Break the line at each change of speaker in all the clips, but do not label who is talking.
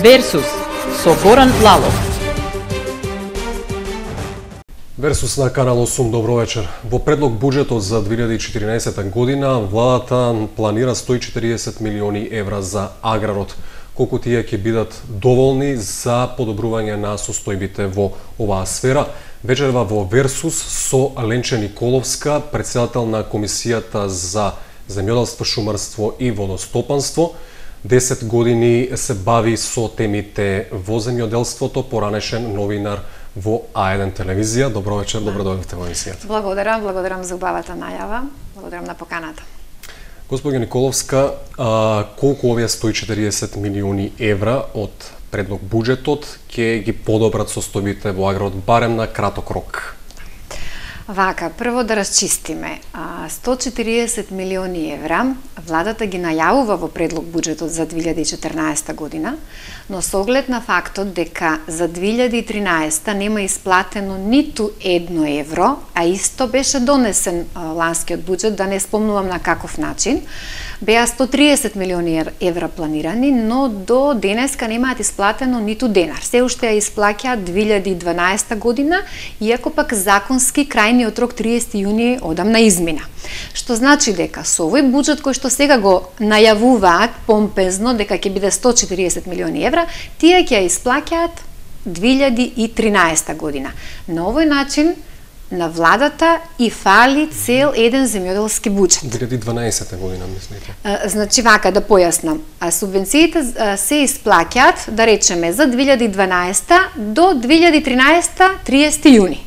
Версус со Горан Лалов.
Версус на Канал 8, добро вечер. Во предлог буџетот за 2014 година, владата планира 140 милиони евра за аграрот. Колку тие ќе бидат доволни за подобрување на состојбите во оваа сфера? Вечерва во Версус со Ленче Николовска, председател на Комисијата за земјоделство, шумарство и водостопанство. 10 години се бави со темите во земјоделството, поранешен новинар во А1 телевизија. Добро вечер, добро дојдовте во емисијата.
Благодарам за убавата најава. Благодарам на поканата.
Господја Николовска, колку овие 140 милиони евра од предлог буџетот ќе ги подобрат состојбите во аграрот барем на краток рок?
Вака, прво да расчистиме. 140 милиони евра владата ги најавува во предлог буџетот за 2014 година, но со оглед на фактот дека за 2013 нема исплатено ниту 1 евро, а исто беше донесен ланскиот буџет, да не спомнувам на каков начин, беа 130 милиони евра планирани, но до денеска немаат исплатено ниту денар. Се уште ја исплаќаат 2012 година, иако пак законски крајниот рок 30 јуни одамна измина. Што значи дека со овој буџет кој што сега го најавуваат помпезно дека ќе биде 140 милиони евра, тие ќе ја исплаќаат 2013 година. На овој начин на владата и фали цел еден земјоделски буџет.
2012 година, мислите?
Значи вака, да појаснам. Субвенциите се исплаќаат, да речеме, за 2012 до 2013 30 јуни.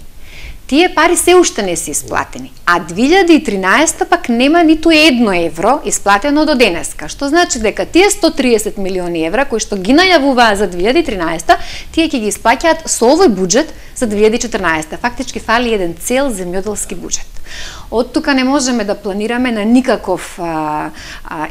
Тие пари се уште не се исплатени, а 2013 пак нема ниту 1 евро исплатено до денеска, што значи дека тие 130 милиони евра кои што ги најавуваа за 2013, тие ќе ги исплаќаат со овој буџет за 2014. Фактички фали еден цел земјоделски буџет. Од тука не можеме да планираме на никаков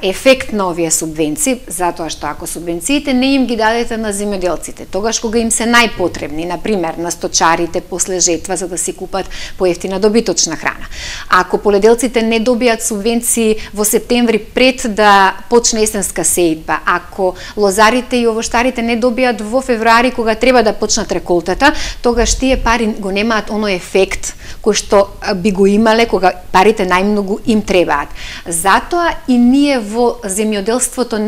ефект на овие субвенции, затоа што ако субвенциите не им ги дадете на земјоделците, тогаш кога им се најпотребни, на пример на сточарите после жетва за да си купат поевтина добиточна храна. Ако поледелците не добијат субвенции во септември пред да почне есенска сејдба, ако лозарите и овоштарите не добијат во февруари кога треба да почнат реколтата, тогаш тие пари го немаат оној ефект кој што би го имале кога парите најмногу им требаат. Затоа и ние во земјоделството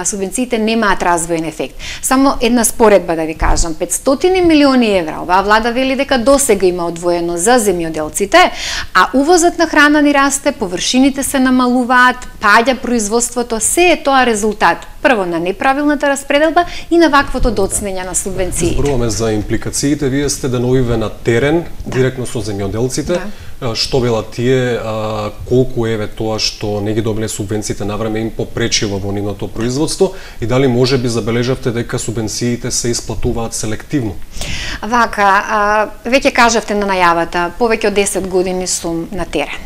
субвенциите немаат развоен ефект. Само една споредба да ви кажам, 500 милиони евра, оваа влада вели дека досега има одвоено за земјоделците, а увозот на храна ни расте, површините се намалуваат, паѓа производството, се е тоа резултат прво на неправилната распределба и на ваквото доцнење на субвенциите.
Зборуваме за импликациите, вие сте деновиве на терен, директно со земјоделците. Што велат тие, колку еве тоа што не ги добиле субвенциите навреме им попречило во нивното производство и дали може би забележавте дека субвенциите се исплатуваат селективно?
Вака, веќе кажавте на најавата, повеќе од 10 години сум на терен.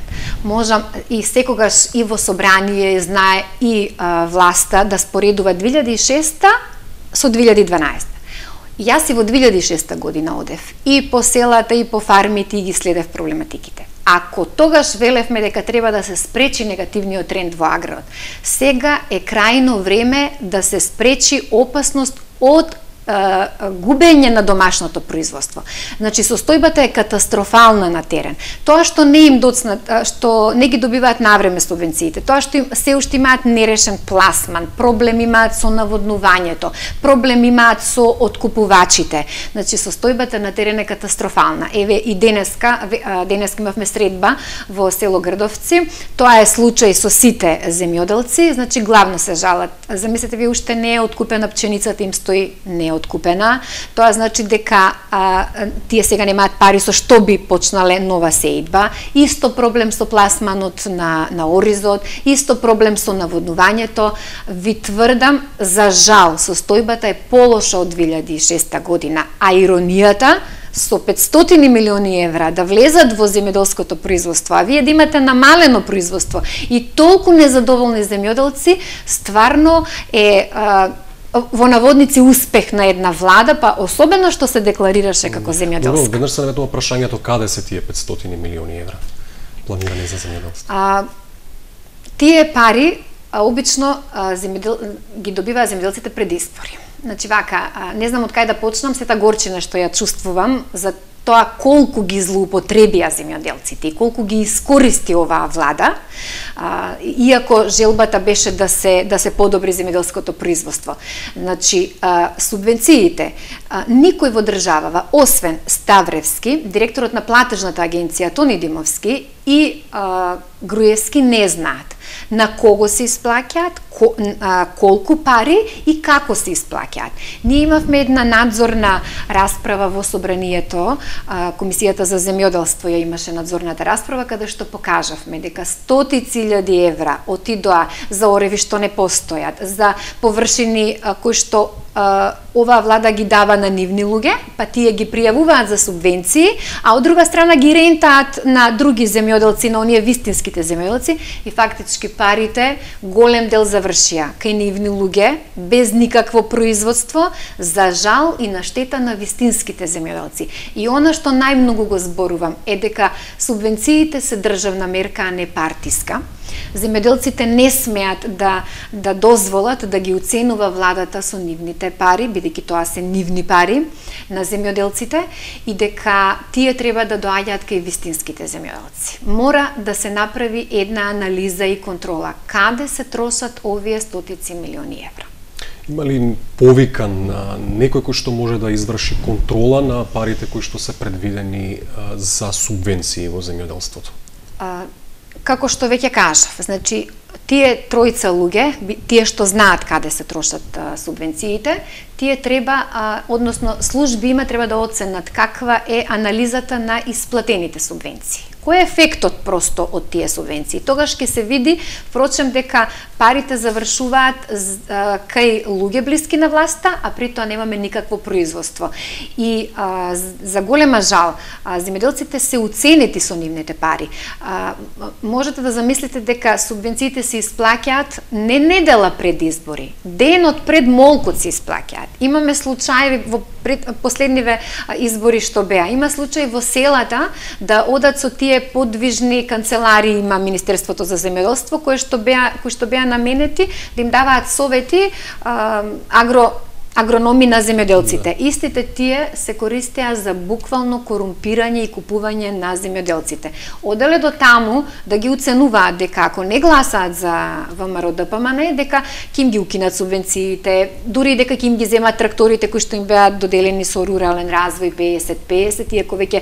Можам и секогаш и во собрание знае и власта да споредува 2006 со 2012. Јас и во 2006 година одев и по селата и по фармите и ги следев проблематиките. Ако тогаш велевме дека треба да се спречи негативниот тренд во аграрот, сега е крајно време да се спречи опасност од губење на домашното производство. Значи состојбата е катастрофална на терен. Тоа што не им доцнат, што не ги добиваат навреме субвенциите, тоа што се уште имаат нерешен пласман, проблем имаат со наводнувањето, проблем имаат со откупувачите. Значи состојбата на терен е катастрофална. Еве и денеска имавме средба во село Грдовци. Тоа е случај со сите земјоделци, значи главно се жалат. Замислете ви, уште не е откупена пченицата, им стои не откупена, тоа значи дека тие сега немаат пари со што би почнале нова сејдба. Исто проблем со пласманот на оризот, исто проблем со наводнувањето. Ви тврдам, за жал, состојбата е полоша од 2006 година, а иронијата со 500 милиони евра да влезат во земјоделското производство, а вие да имате намалено производство и толку незадоволни земјоделци, стварно е во наводници успех на една влада, па особено што се декларираше како земјоделска.
Веднаш се наметува прашањето каде се тие 500 милиони евра планирани за земјоделство?
Тие пари обично ги добиваа земјоделците пред избори. Значи вака, не знам од кај да почнам, сета горчина што ја чувствувам за тоа колку ги злоупотребија земјоделците и колку ги искористи оваа влада, иако желбата беше да се подобри земјоделското производство. Значи, субвенциите, никој во државава, освен Ставревски, директорот на платежната агенција Тони Димовски и Груевски не знаат на кого се исплаќаат, колку пари и како се исплаќаат. Ние имавме една надзорна расправа во собранието, Комисијата за земјоделство ја имаше надзорната расправа, каде што покажавме дека стотици илјади евра отидоа за ореви што не постојат, за површини кои што оваа влада ги дава на нивни луѓе, па тие ги пријавуваат за субвенции, а од друга страна ги рентаат на други земјоделци, на оние вистинските земјоделци, и фактички парите голем дел завршија кај нивни луѓе без никакво производство, за жал и на штета на вистинските земјоделци. И она што најмногу го зборувам е дека субвенциите се државна мерка, а не партиска. Земјоделците не смеат да дозволат да ги уценува владата со нивните пари, бидејќи тоа се нивни пари на земјоделците, и дека тие треба да доаѓаат кај вистинските земјоделци. Мора да се направи една анализа и контрола каде се трошат овие стотици милиони евра.
Има ли повикан некој кој што може да изврши контрола на парите кои што се предвидени за субвенции во земјоделството?
Како што веќе кажав, значи, тие тројца луѓе, тие што знаат каде се трошат субвенциите, тие треба, односно служби треба да оценат каква е анализата на исплатените субвенции. Кој е ефектот просто од тие субвенции? Тогаш ќе се види, впрочем, дека парите завршуваат кај луѓе блиски на власта, а при тоа немаме никакво производство. И за голема жал, земјоделците се уценети со нивните пари. Можете да замислите дека субвенциите се исплаќаат не недела пред избори, денот пред молкот се исплаќаат. Имаме случаи во последниве избори што беа. Има случаи во селата да одат со тие подвижни канцеларии, има Министерството за земјоделство, кои што беа наменети да им даваат совети агрономи на земјоделците. Истите тие се користеа за буквално корумпирање и купување на земјоделците. Оделе до таму да ги уценуваат дека ако не гласаат за ВМРО-ДПМН, дека ќе им ги укинат субвенциите, дури дека ќе им ги земат тракторите кои што им беа доделени со рурален развој 50-50, иако веќе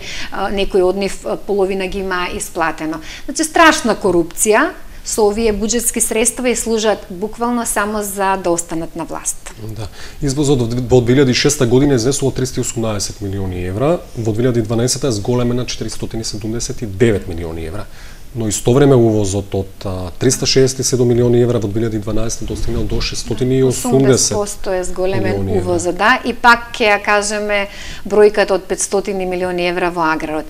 некој од нив половина ги има исплатено. Значи, страшна корупција со овие буџетски средства и служат буквално само за да останат на власт.
Да. Извозот во 2006 година изнесува 318 милиони евра, во 2012 зголеме на 479 милиони евра. Но истовреме увозот од 367 милиони евра во 2012 достигнал до 680.
80% е зголемен увозот, да, и пак ќе ја кажеме бројката од 500 милиони евра во аграрот.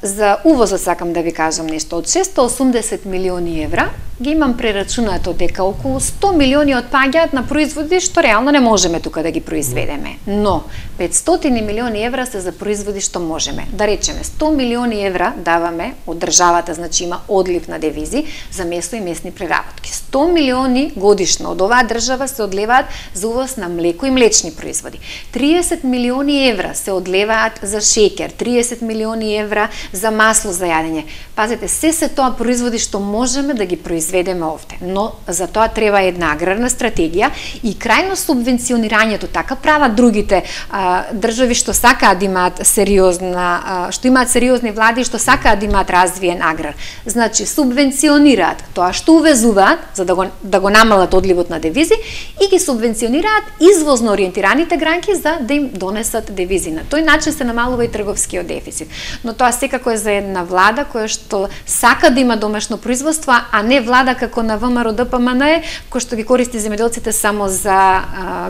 За увозот сакам да ви кажам нешто. Од 680 милиони евра ги имам прерачунато дека околу 100 милиони отпаѓаат на производи што реално не можеме тука да ги произведеме. Но 500 милиони евра се за производи што можеме. Да речеме 100 милиони евра даваме од државата, значи има одлив на девизи за месо и месни преработки. 100 милиони годишно од оваа држава се одлеваат за увоз на млеко и млечни производи. 30 милиони евра се одлеваат за шеќер, 30 милиони евра за масло за јадење. Пазете, се тоа производи што можеме да ги произведеме овде. Но за тоа треба една аграрна стратегија и крајно субвенционирањето, така прават другите држави што сакаат да имаат сериозна, што имаат сериозни влади и што сакаат да имаат развиен аграр. Значи, субвенционираат тоа што увезуваат, за да го намалат одливот на девизи, и ги субвенционираат извозно ориентираните гранки за да им донесат девизи. На тој начин се намалува и трговскиот дефицит. Но тоа секако е за една влада која што сака да има домашно производство, а не влада како на ВМРО-ДПМН, кој што ги користи земјоделците само за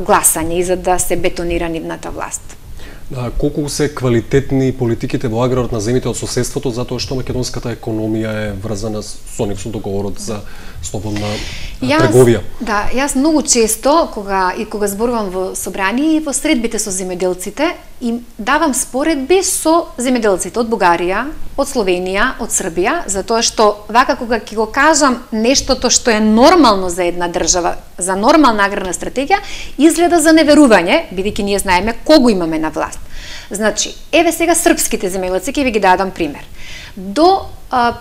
гласање и за да се бетонира нивната власт.
Колку се квалитетни политиките во аграрот на земите од соседството, затоа што македонската економија е врзана со нив, со договорот за слободна трговија?
Да, јас многу често, кога зборувам во собрание и во средбите со земјоделците, им давам споредби со земјоделците од Бугарија, од Словенија, од Србија, затоа што вака кога ќе го кажам нештото што е нормално за една држава, за нормална аграрна стратегија, изгледа за неверување, бидејќи ние знаеме кого имаме на власт. Значи, еве сега српските земјоделци, ќе ви ги дадам пример. До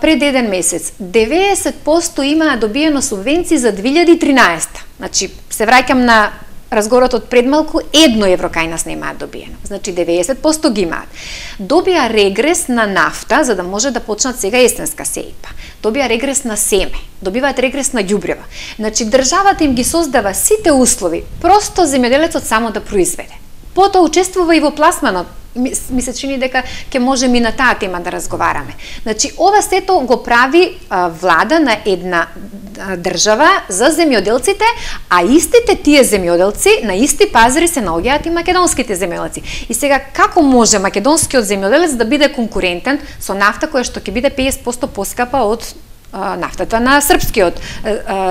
пред еден месец 90% имаа добиено субвенции за 2013. Значи, се враќам на разговорот од предмалку, 1 евро кај нас немаат добиено. Значи 90% ги имаат. Добија регрес на нафта за да може да почнат сега есенска сејба. Добија регрес на семе, добиваат регрес на ѓубрева. Значи државата им ги создава сите услови, просто земјоделецот само да произведе. Потоа учествува и во пласманот. Ми се чини дека ќе можеме и на таа тема да разговараме. Значи, ова сето го прави влада на една држава за земјоделците, а истите тие земјоделци на исти пазари се наоѓаат и македонските земјоделци. И сега, како може македонскиот земјоделец да биде конкурентен со нафта која што ќе биде 50% поскапа од нафтата на српскиот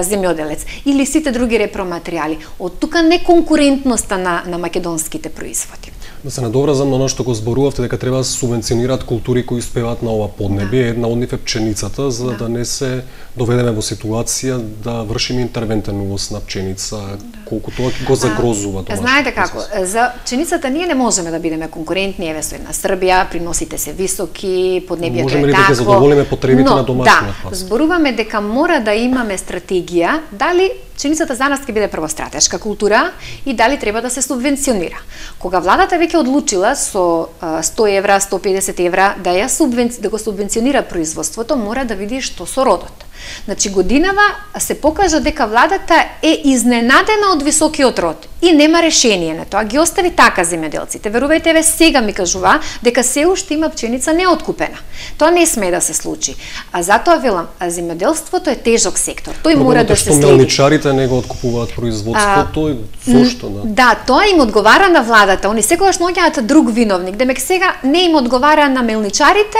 земјоделец или сите други репроматеријали? Од тука неконкурентноста на македонските производи.
Да се надовразам на оно што го зборувавте, дека треба да се субвенционираат култури кои успеваат на ова поднебие. Една од нив е пченицата, за да не се доведеме во ситуација да вршиме интервентен увоз на пченица, колку тоа го загрозува домашното.
Знаете како, за пченицата ние не можеме да бидеме конкурентни, еве со една Србија, приносите се високи, поднебието е такво.
Можеме ли да ги задоволиме потребите на домашниот пазар?
Зборуваме дека мора да имаме стратегија, дали пченицата за нас ќе биде првостратешка култура и дали треба да се субвенционира. Кога владата веќе одлучила со 100 евра, 150 евра да го субвенционира производството, мора да види што со родот. Значи годинава се покажа дека владата е изненадена од високиот род и нема решение на тоа. Ги остави така земјоделците. Верувајте, еве сега ми кажува дека се уште има пченица неоткупена. Тоа не смее да се случи. А затоа велам, земјоделството е тежок сектор. Тој мора да се следи.
Мелничарите не го откупуваат производството, зошто?
Да, тоа им одговара на владата. Они секогаш наоѓаат друг виновник. Демек сега не им одговара на мелничарите,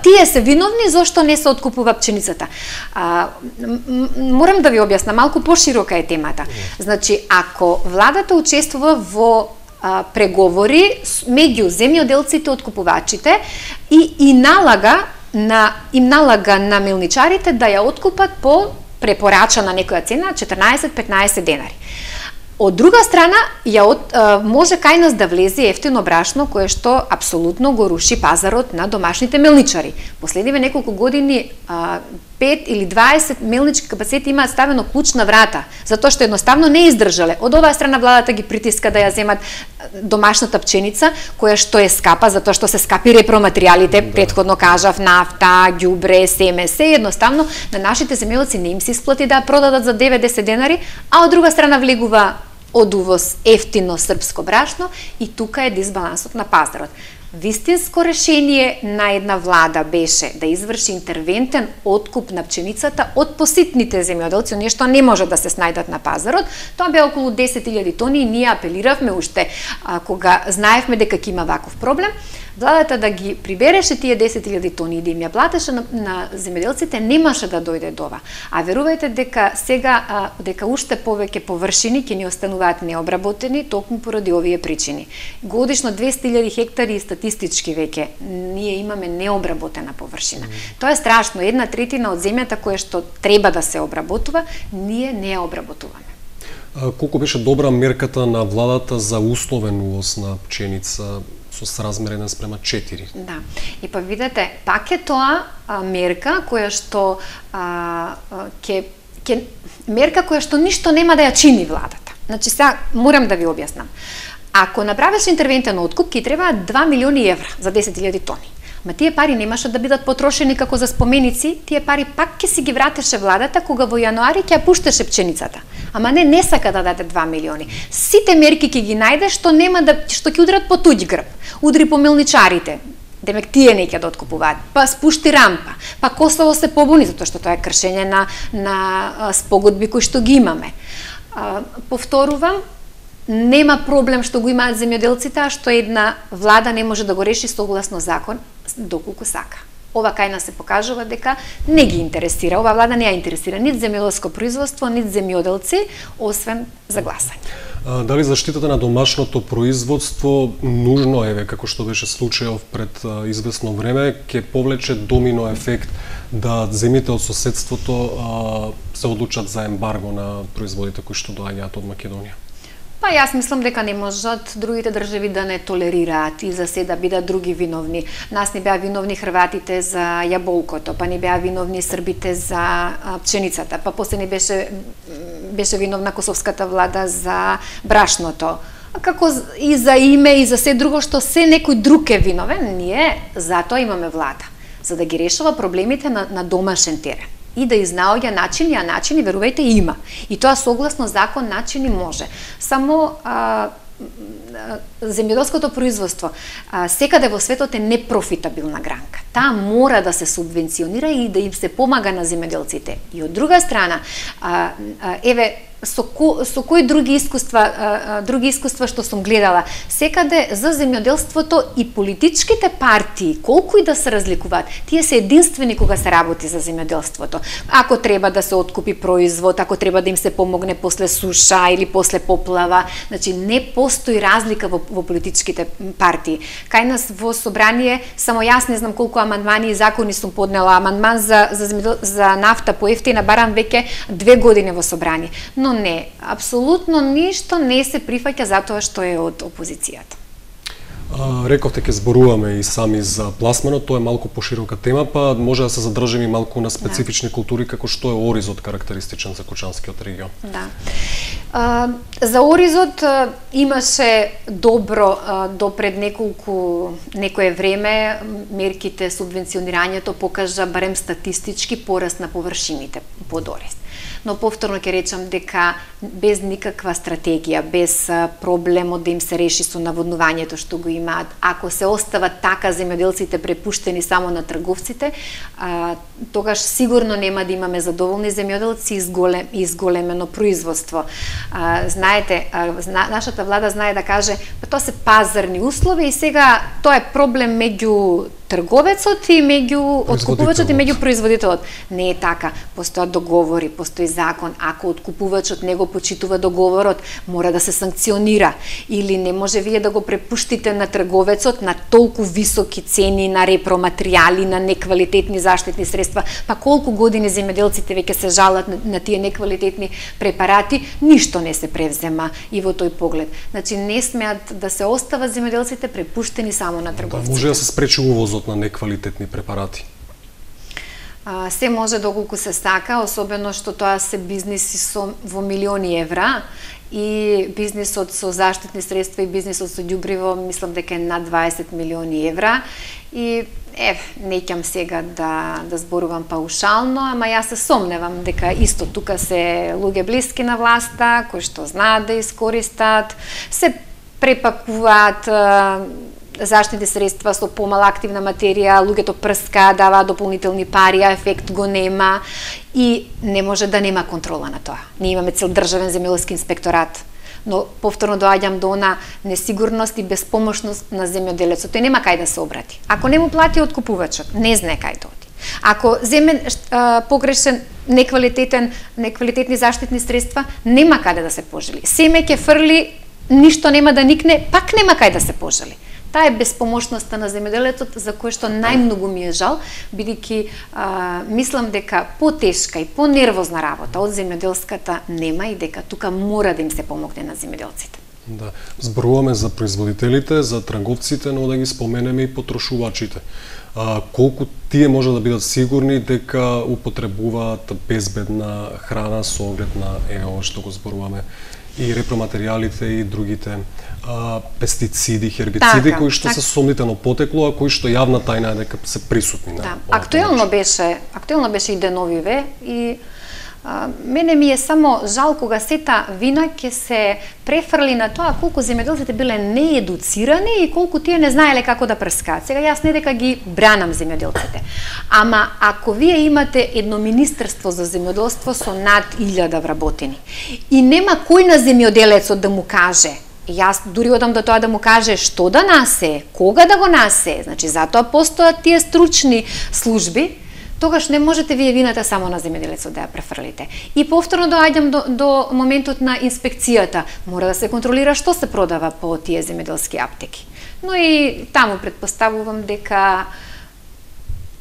тие се виновни зошто не се откупува пченицата. Морам да ви објасна, малку поширока е темата. Значи, ако владата учествува во преговори меѓу земјоделците, откупувачите и им налага на мелничарите да ја откупат по препорачана некоја цена 14-15 денари. Од друга страна, може кај нас да влезе ефтино брашно кое што апсолутно го руши пазарот на домашните мелничари. Последниве неколку години 5 или 20 мелнички капацитети имаат ставено клуч на врата, затоа што едноставно не издржале. Од оваа страна владата ги притиска да ја земат домашната пченица, која што е скапа, затоа што се скапи репроматеријалите, предходно кажав, нафта, ѓубре, семе, се едноставно на нашите земјоделци не им се исплати да ја продадат за 90 денари, а од друга страна влегува од увоз ефтино српско брашно и тука е дисбалансот на пазарот. Вистинско решение на една влада беше да изврши интервентен откуп на пченицата од поситните земјоделци, оние што не може да се снајдат на пазарот. Тоа беа околу 10.000 тони и ние апелиравме уште кога знаевме дека ќе има ваков проблем. Владата да ги прибереше тие 10.000 тони и да им ја платеше на земјоделците, немаше да дојде до ова. А верувајте дека сега дека уште повеќе површини ќе ни остануваат необработени токму поради овие причини. Годишно 200.000 хектари статистички веќе ние имаме необработена површина. Тоа е страшно, 1/3 од земјата која што треба да се обработува, ние не ја обработуваме.
Колку беше добра мерката на владата за условен увоз на пченица со сразмер 1:4?
Да. И па видете, пак е тоа мерка која што мерка која што ништо нема да ја чини владата. Значи сега морам да ви објаснам. Ако направиш интервентен откуп, ќе треба 2 милиони евра за 10.000 тони. Ма тие пари немаше да бидат потрошени како за споменици, тие пари пак ќе си ги вратеше владата кога во јануари ќе ја пуштеше пченицата. Ама не сака да даде 2 милиони. Сите мерки ќе ги најде што ќе удрат по туѓ грб. Удри по мелничарите. Демек тие не ќе да откупуваат. Па спушти рампа. Па Косово се побуни затоа што тоа е кршење на спогодби кои што ги имаме. Повторувам, нема проблем што го имаат земјоделците, а што една влада не може да го реши согласно закон доколку сака. Ова кај нас се покажува дека не ги интересира. Ова влада не ја интересира нит земјоделско производство, нит земјоделци, освен за гласање.
Дали заштитата на домашното производство нужно еве како што беше случајов пред извесно време ќе повлече домино ефект да земите од соседството се одлучат за ембарго на производите кои што доаѓаат од Македонија?
Па јас мислам дека не можат другите држави да не толерираат и за се да бидат други виновни. Нас не беа виновни хрватите за јаболкото, па не беа виновни србите за пченицата, па после не беше виновна косовската влада за брашното. Како и за име и за се друго што се некој друг е виновен, ние затоа имаме влада, за да ги решава проблемите на домашен терен и да изнаоѓа начини, а начини, верувајте, има. И тоа согласно закон начини може. Само земјоделското производство секаде во светот е непрофитабилна гранка. Таа мора да се субвенционира и да им се помага на земјоделците. И од друга страна, еве со кои други искуства што сум гледала, секаде за земјоделството и политичките партии, колку и да се разликуваат, тие се единствени кога се работи за земјоделството. Ако треба да се откупи производ, ако треба да им се помогне после суша или после поплава, значи не постои разлика во политичките партии. Кај нас во собрание, само јас не знам колку амандмани и закони сум поднела, амандман за нафта по ефтина барам веќе 2 години во собрание. Но не, апсолутно ништо не се прифаќа затоа што е од опозицијата.
Рековте ќе зборуваме и сами за пласманот, тоа е малку поширока тема, па може да се задржиме и малку на специфични култури како што е оризот карактеристичен за Кочанскиот регион.
Да. За оризот имаше добро до пред некое време мерките, субвенционирањето покажа барем статистички пораст на површините под ориз. Но повторно ќе речам дека без никаква стратегија, без проблемот да им се реши со наводнувањето што го имаат, ако се остават така земјоделците препуштени само на трговците, тогаш сигурно нема да имаме задоволни земјоделци и зголемено производство. Знаете, нашата влада знае да каже, тоа се пазарни услови и сега тоа е проблем меѓу трговецот и меѓу откупувачот и меѓу производителот. Не е така. Постојат договори, постои закон. Ако откупувачот не го почитува договорот, мора да се санкционира. Или не може вие да го препуштите на трговецот на толку високи цени на репроматеријали, на неквалитетни заштитни средства. Па колку години земјоделците веќе се жалат на тие неквалитетни препарати, ништо не се превзема и во тој поглед. Значи не смеат да се остават земјоделците препуштени само на трговците.
Може да се спречи увозот на неквалитетни препарати?
Се може доколку се сака, особено што тоа се бизниси во милиони евра и бизнисот со заштитни средства и бизнисот со ѓубриво мислам дека е над 20 милиони евра и не ќам сега да зборувам паушално, ама јас се сомневам дека исто тука се луѓе блиски на власта, кои што знаат да искористат, се препакуваат заштитни средства со помала активна материја, луѓето прскаат, даваат дополнителни пари, а ефект го нема и не може да нема контрола на тоа. Ние имаме цел државен земјоделски инспекторат, но повторно доаѓам до она несигурност и безпомошност на земјоделецот. Тој нема кај да се обрати. Ако не му плати откупувачот, не знае кај да оди. Ако земе погрешен неквалитетни заштитни средства, нема каде да се пожали. Семе ќе фрли, ништо нема да никне, пак нема кај да се пожали. Таа е безпомошноста на земјоделецот за кој што најмногу ми е жал, бидејќи мислам дека потешка и понервозна работа од земјоделската нема и дека тука мора да им се помогне на земјоделците.
Да, зборуваме за производителите, за трговците, но да ги споменеме и потрошувачите. Колку тие може да бидат сигурни дека употребуваат безбедна храна со оглед на ова што го зборуваме и репроматеријалите и другите пестициди, хербициди кои што се сомнително потекло, а кои што јавна тајна е дека се присутни на.
Да, актуелно беше и деновиве и Мене ми е само жал кога сета вина ќе се префрли на тоа колку земјоделците биле неедуцирани и колку тие не знаеле како да прскаат. Сега јас не дека ги бранам земјоделците, ама ако вие имате едно министерство за земјоделство со над 1000 вработени и нема кој на земјоделецот да му каже, јас дури одам до тоа да му каже што да насе, кога да го насе, значи затоа постојат тие стручни служби, тогаш не можете вие вината само на земјоделецот да ја префрлите. И повторно доаѓам до моментот на инспекцијата. Мора да се контролира што се продава по тие земјоделски аптеки. Но и таму предпоставувам дека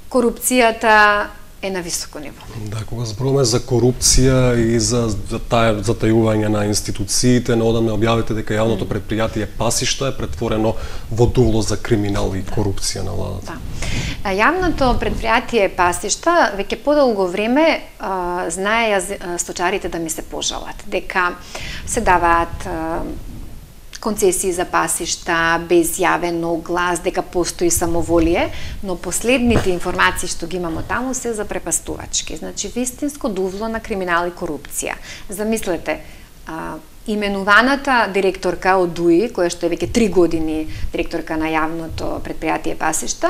корупцијата е на високо ниво.
Да, кога зборуваме за корупција и за затајување на институциите, неодамна објавите дека јавното предпријатие Пасишта е претворено во дугло за криминал и корупција на владата.
Да. Јавното предпријатие Пасишта веќе подолго време знае сточарите да ми се пожалат дека се даваат концесии за пасишта без јавен оглас, дека постои самоволие, но последните информации што ги имамо таму се запрепастувачки. Значи, вистинско дувло на криминал и корупција. Замислете, именуваната директорка од ДУИ, која што е веќе 3 години директорка на јавното предпријатие Пасишта,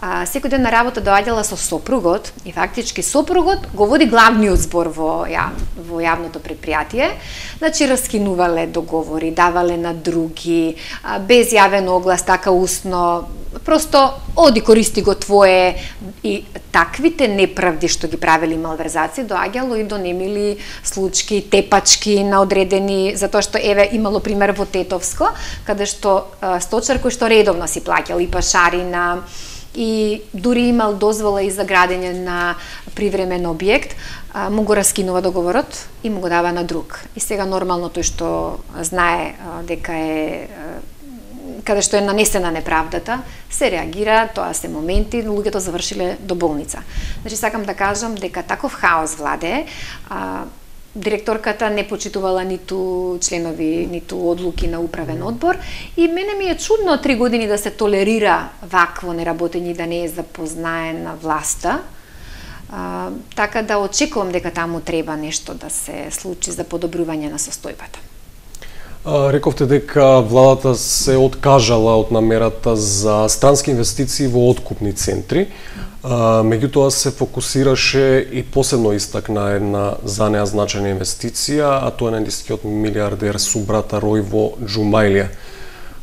секој ден на работа доаѓала со сопругот и фактички сопругот го води главниот збор во јавното предпријатие. Значи, раскинувале договори, давале на други, без јавен оглас, така усно, просто оди користи го твое, и таквите неправди што ги правели малверзации доаѓало и до немили случаи, тепачки на одредени, затоа што еве имало пример во Тетовско, каде што сточар кој што редовно си плаќал и пашарина и дури имал дозвола и за градење на привремен објект, му го раскинува договорот и му го дава на друг. И сега нормално тој што знае дека е каде што е нанесена неправдата, се реагира, тоа се моменти, луѓето завршиле до болница. Значи, сакам да кажам дека таков хаос владее, директорката не почитувала ниту членови, ниту одлуки на управен одбор и мене ми е чудно 3 години да се толерира вакво неработење и да не е запознаена власта. Така да очекувам дека таму треба нешто да се случи за подобрување на состојбата.
Рековте дека владата се откажала од намерата за странски инвестиции во откупни центри, меѓутоа се фокусираше и посебно истакна една за неа значајна инвестиција, а тоа е на индискиот милиардер субрата Рој во Џумаилија.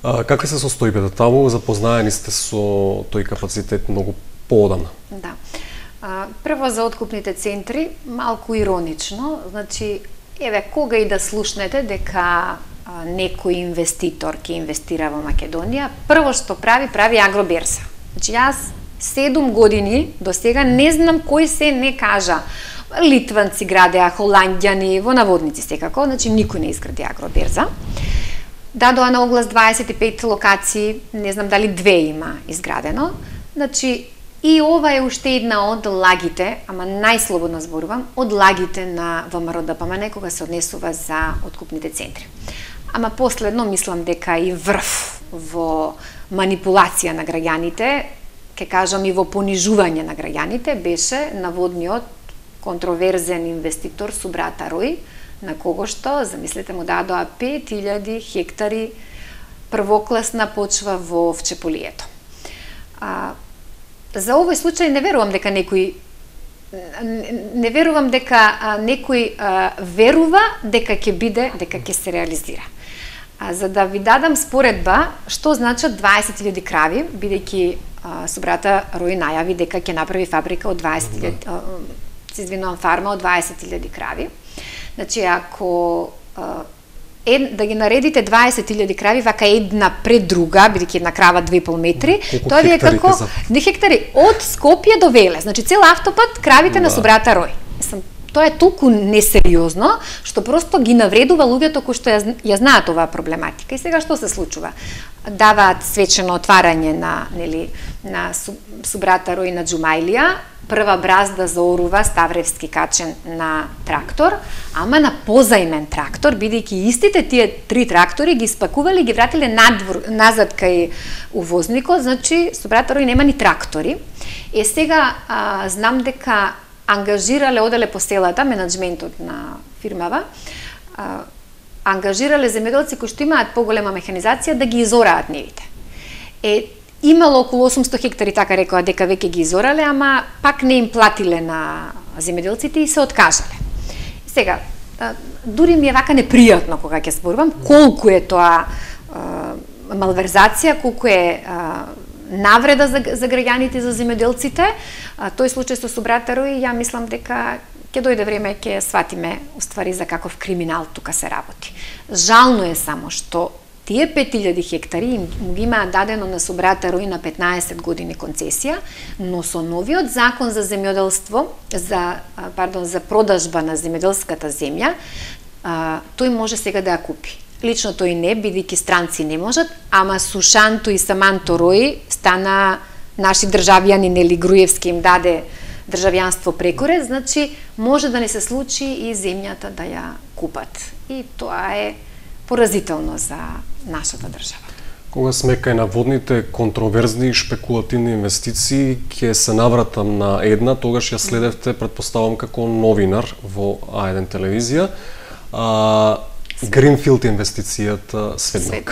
Какви се состојбите таму? Запознаени сте со тој капацитет многу поодамна.
Да. Прво за откупните центри, малку иронично, значи, еве, кога и да слушнете дека некој инвеститор ќе инвестира во Македонија, прво што прави агроберза. Значи, јас 7 години до сега не знам кој се не кажа. Литванци градеа, холандјани, во наводници секако, значи никој не изгради агроберза. Дадоа на оглас 25 локации, не знам дали 2 има изградено. Значи, и ова е уште една од лагите, ама најслободно зборувам, од лагите на ВМРО-ДПМН кога се однесува за откупните центри. Ама последно мислам дека и врв во манипулација на граѓаните, ке кажам и во понижување на граѓаните, беше наводниот контроверзен инвеститор субрата Рој, на кого што, замислете, му дадоа 5000 хектари првокласна почва во Вчеполието. За овој случај не верувам дека некој верува дека ќе се реализира. За да ви дадам споредба што значат 20.000 крави, бидејќи субрата Рој најави дека ќе направи фабрика од 20.000, фарма од 20.000 крави. Значи, ако да ги наредите 20.000 крави вака една пред друга, бидејќи една крава 2,5 метри, тоа ви е како 2 хектари од Скопје до Велес. Значи, цел автопат кравите на субрата Рој. Тоа е толку несериозно, што просто ги навредува луѓето кои што ја знаат оваа проблематика. И сега што се случува? Даваат свечено отварање на субрата Рој на Џумаилија, прва бразда заорува Ставревски качен на трактор, ама на позајмен трактор, бидејќи истите тие 3 трактори ги спакували и ги вратиле назад кај увозникот, значи субрата Рој нема ни трактори. Сега знам дека ангажирале, оделе по селата, менаџментот на фирмава, ангажирале земјоделци кои што имаат поголема механизација да ги изораат нивите. Имало околу 800 хектари, така рекоа, дека веќе ги изорале, ама пак не им платиле на земјоделците и се откажале. Сега, дури ми е вака непријатно кога ќе зборувам колку е тоа малверзација, колку е навреда за граѓаните и за земјоделците. Тој случај со Собрата Рој, ја мислам дека ќе дојде време ќе сватиме уствари за каков криминал тука се работи. Жално е само што тие 5000 хектари му ги имаат дадено на Собрата Рој на 15 години концесија, но со новиот закон за земјоделство, за продажба на земјоделската земја, тој може сега да ја купи. Лично тој не, бидејќи странци не можат, ама Сушанто и Саманто Рој стана наши државјани, Нели Груевски им даде државјанство прекоре, значи може да не се случи и земјата да ја купат. И тоа е поразително за нашата држава.
Кога сме кај наводните контроверзни и шпекулативни инвестиции, ќе се навратам на една, тогаш ја следевте, претпоставам, како новинар во А1 телевизија. Гринфилд инвестицијата Сведмилк.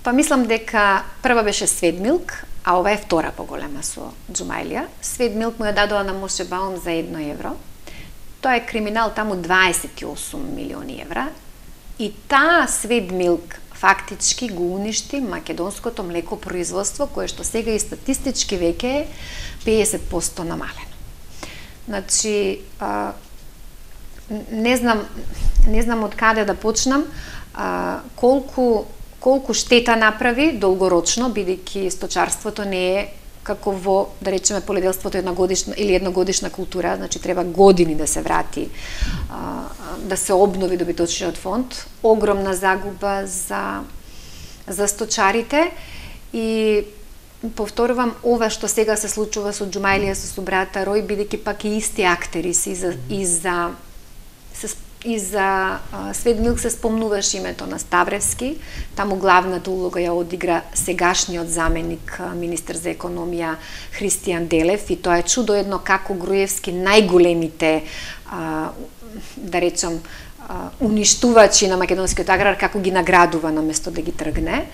Па мислам дека прва беше Сведмилк, а ова е втора поголема со Џумаилија. Сведмилк му ја дадоа на Моше Баум за 1 евро. Тоа е криминал таму 28 милиони евра. И таа Сведмилк фактички го уништи македонското млекопроизводство, кое што сега и статистички веќе е 50% намалено. Значи, не знам од каде да почнам, колку штета направи долгорочно, бидејќи сточарството не е како во, да речеме, поледелството едногодишна култура, значи треба години да се врати, да се обнови добиточниот фонд, огромна загуба за сточарите и повторувам, ова што сега се случува со Џумаилија, со Собрата Рој, бидејќи пак и исти актери и за Сведмилк се спомнуваш името на Ставревски, таму главната улога ја одигра сегашниот заменик министер за економија Христијан Делев и тоа е чудо едно како Груевски најголемите, да речам, уништувачи на македонскиот аграр, како ги наградува наместо да ги тргне.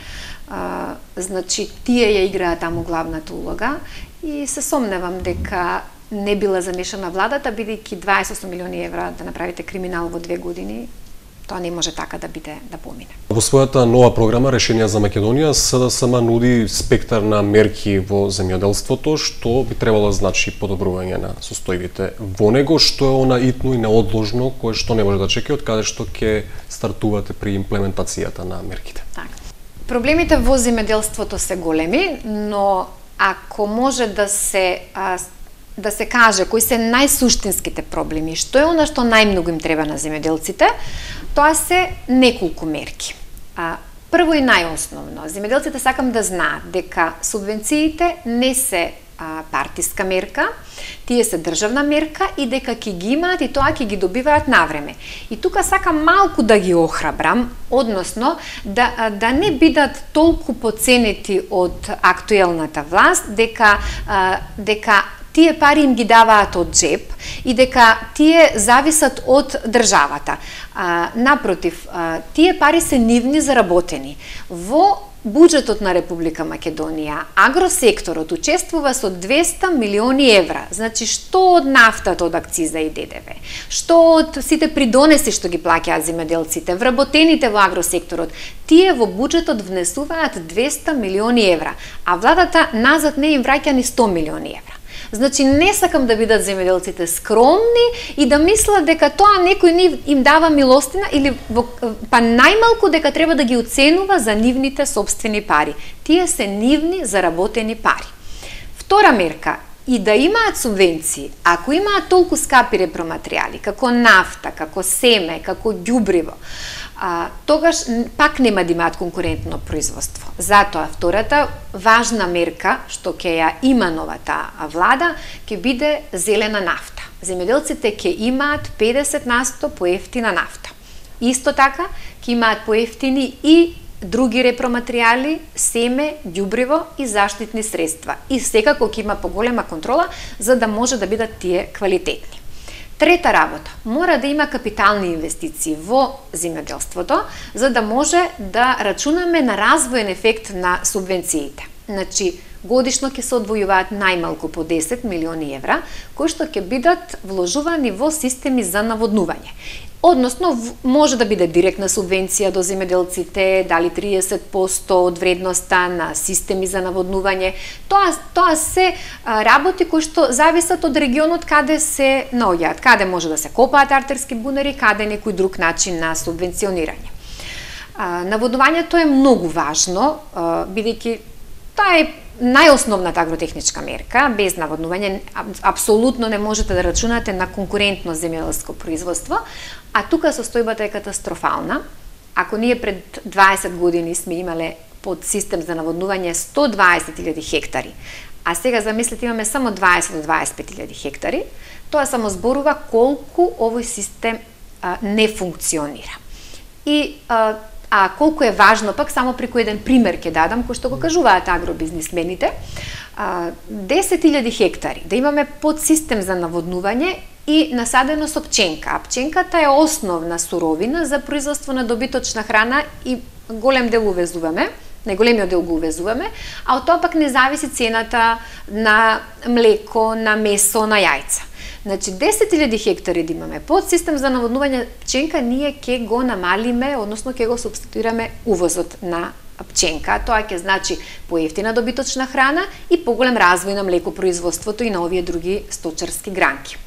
Значи, тие ја играат таму главната улога и се сомневам дека не била замешана владата, бидејќи 28 милиони евра да направите криминал во 2 години, тоа не може така да биде, да помине.
Во својата нова програма Решенија за Македонија, СДСМ нуди спектар на мерки во земјоделството, што би требало да значи подобрување на состојбите во него, што е она итно и неодложно, кое што не може да чека, од каде што ќе стартувате при имплементацијата на мерките.
Така. Проблемите во земјоделството се големи, но ако може да се каже кои се најсуштинските проблеми, што е она што најмногу им треба на земјоделците, тоа се неколку мерки. Прво и најосновно, земјоделците сакам да знаат дека субвенциите не се партиска мерка, тие се државна мерка и дека ќе ги имаат и тоа ќе ги добиваат навреме. И тука сакам малку да ги охрабрам, односно да не бидат толку поценети од актуелната власт, дека тие пари им ги даваат од джеб и дека тие зависат од државата. Напротив, тие пари се нивни заработени. Во буџетот на Република Македонија, агросекторот учествува со 200 милиони евра. Значи, што од нафтата од акциза и ДДВ, што од сите придонеси што ги плаќаат земјоделците, вработените во агросекторот, тие во буџетот внесуваат 200 милиони евра, а владата назад не им враќа ни 100 милиони евра. Значи, не сакам да бидат земјоделците скромни и да мислат дека тоа некој им дава милостина или па најмалку дека треба да ги оценува за нивните сопствени пари. Тие се нивни заработени пари. Втора мерка, и да имаат субвенции, ако имаат толку скапи репроматеријали, како нафта, како семе, како ѓубриво, тогаш пак нема да имаат конкурентно производство. Затоа втората важна мерка што ќе ја има новата влада ќе биде зелена нафта. Земјоделците ќе имаат 50% поевтина нафта. Исто така ќе имаат поевтини и други репроматеријали, семе, ѓубриво и заштитни средства. И секако ќе има поголема контрола за да може да бидат тие квалитетни. Трета работа, мора да има капитални инвестиции во земјоделството, за да може да рачунаме на развоен ефект на субвенциите. Значи, годишно ќе се одвојуваат најмалку по 10 милиони евра, кои што ќе бидат вложувани во системи за наводнување. Односно, може да биде директна субвенција до земјоделците, дали 30% од вредноста на системи за наводнување. Тоа се работи кои што зависат од регионот каде се наоѓаат, каде може да се копаат артерски бунари, каде некој друг начин на субвенционирање. Наводнувањето е многу важно, бидејќи тоа е најосновната агротехничка мерка. Без наводнување апсолутно не можете да рачунате на конкурентно земјоделско производство, а тука состојбата е катастрофална. Ако ние пред 20 години сме имале под систем за наводнување 120.000 хектари, а сега замислете имаме само 20 до 25.000 хектари, тоа само зборува колку овој систем не функционира. И колку е важно, пак само преку еден пример ќе дадам, кој што го кажуваат агробизнисмените, 10.000 хектари, да имаме подсистем за наводнување и насадено со пченка. А пченката е основна суровина за производство на добиточна храна и голем дел увезуваме, најголемиот дел го увезуваме, а од тоа пак не зависи цената на млеко, на месо, на јајца. Значи, 10.000 хектари да имаме под систем за наводнување пченка, ние ќе го намалиме, односно ќе го субституираме увозот на пченка. Тоа ќе значи поевтина добиточна храна и поголем развој на млекопроизводството и на овие други сточарски гранки.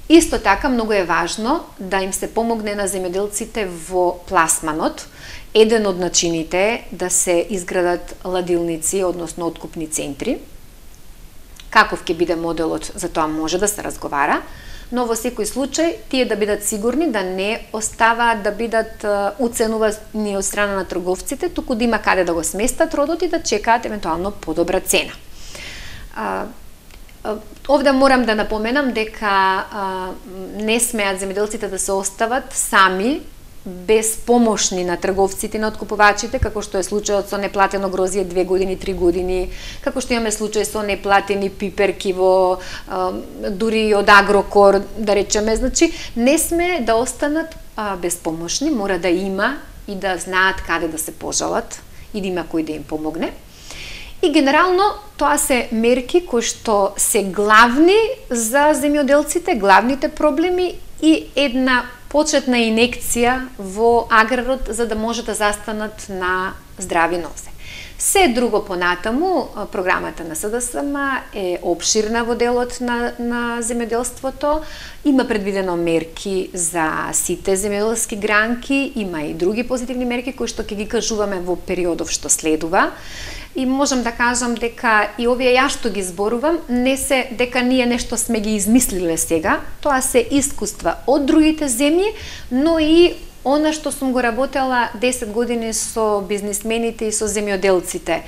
Исто така, многу е важно да им се помогне на земјоделците во пласманот. Еден од начините е да се изградат ладилници, односно откупни центри. Каков ќе биде моделот, за тоа може да се разговара, но во секој случај тие да бидат сигурни да не оставаат да бидат уценувани од страна на трговците, туку да има каде да го сместат родот и да чекаат евентуално подобра цена. Овде морам да напоменам дека не смеат земјоделците да се остават сами, без помошни на трговците, на откупувачите, како што е случајот со неплатено грозје 2 години, 3 години, како што имаме случај со неплатени пиперки во дури од Агрокор, да речеме, значи не сме да останат безпомошни, мора да има и да знаат каде да се пожалат и да има кој да им помогне. И генерално тоа се мерки кои што се главни за земјоделците, главните проблеми и една почетна инекција во аграрот за да може да застанат на здрави нозе. Се друго понатаму, програмата на СДСМ е обширна во делот на земјоделството, има предвидено мерки за сите земјоделски гранки, има и други позитивни мерки кои што ќе ги кажуваме во периодов што следува. И можам да кажам дека и овие ја што ги зборувам, не се дека ние нешто сме ги измислиле сега, тоа се искуства од другите земји, но и она што сум го работела 10 години со бизнисмените и со земјоделците.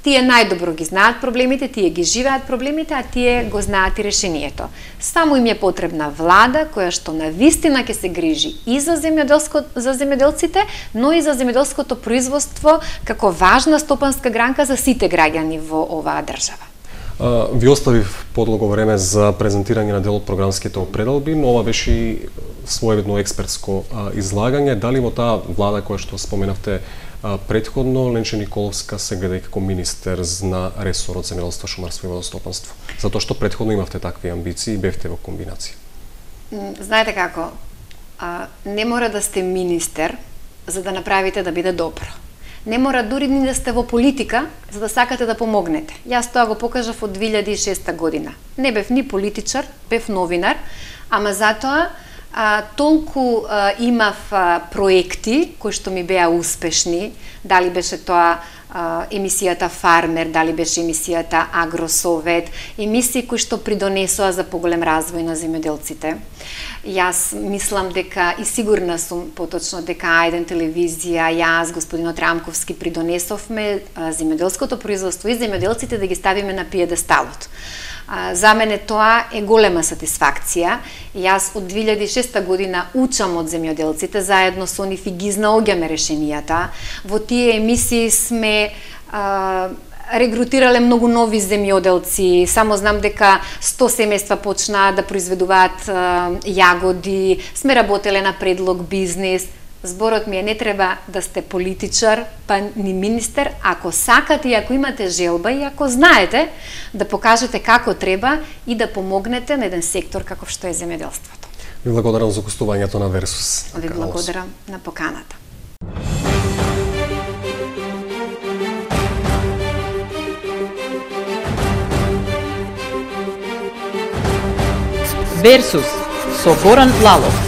Тие најдобро ги знаат проблемите, тие ги живеат проблемите, а тие го знаат и решението. Само им е потребна влада која што навистина ќе се грижи и за земјоделците, но и за земјоделското производство како важна стопанска гранка за сите граѓани во оваа држава.
Ви оставив подлого време за презентирање на дел од програмските определби, но ова беше и своевидно експертско излагање. Дали во таа влада која што споменавте претходно, Ленче Николовска се гледа и како министер на ресорот земјоделство, шумарство и водостопанство? Затоа што претходно имавте такви амбиции и бевте во комбинација.
Знаете како, не мора да сте министер за да направите да биде добро. Не мора дури ни да сте во политика за да сакате да помогнете. Јас тоа го покажав од 2006 година. Не бев ни политичар, бев новинар, ама затоа толку имав проекти кои што ми беа успешни, дали беше тоа емисијата Фармер, дали беше емисијата Агросовет, емисии кои што придонесоа за поголем развој на земјоделците. Јас мислам дека и сигурна сум поточно дека А1 телевизија, јас, господинот Рамковски придонесовме земјоделското производство и земјоделците да ги ставиме на пиедесталот. За мене тоа е голема сатисфакција. Јас од 2006 година учам од земјоделците, заедно со нив и ги изнаоѓаме решенијата. Во тие емисии сме регрутирале многу нови земјоделци. Само знам дека 100 семејства почнаа да произведуваат јагоди. Сме работеле на предлог бизнис. Зборот ми е, не треба да сте политичар, па ни министер, ако сакате и ако имате желба и ако знаете да покажете како треба и да помогнете на еден сектор каков што е земјоделството.
Ви благодарам за гостувањето на Версус.
Ви благодарам на поканата.
Версус со Горан Лалов.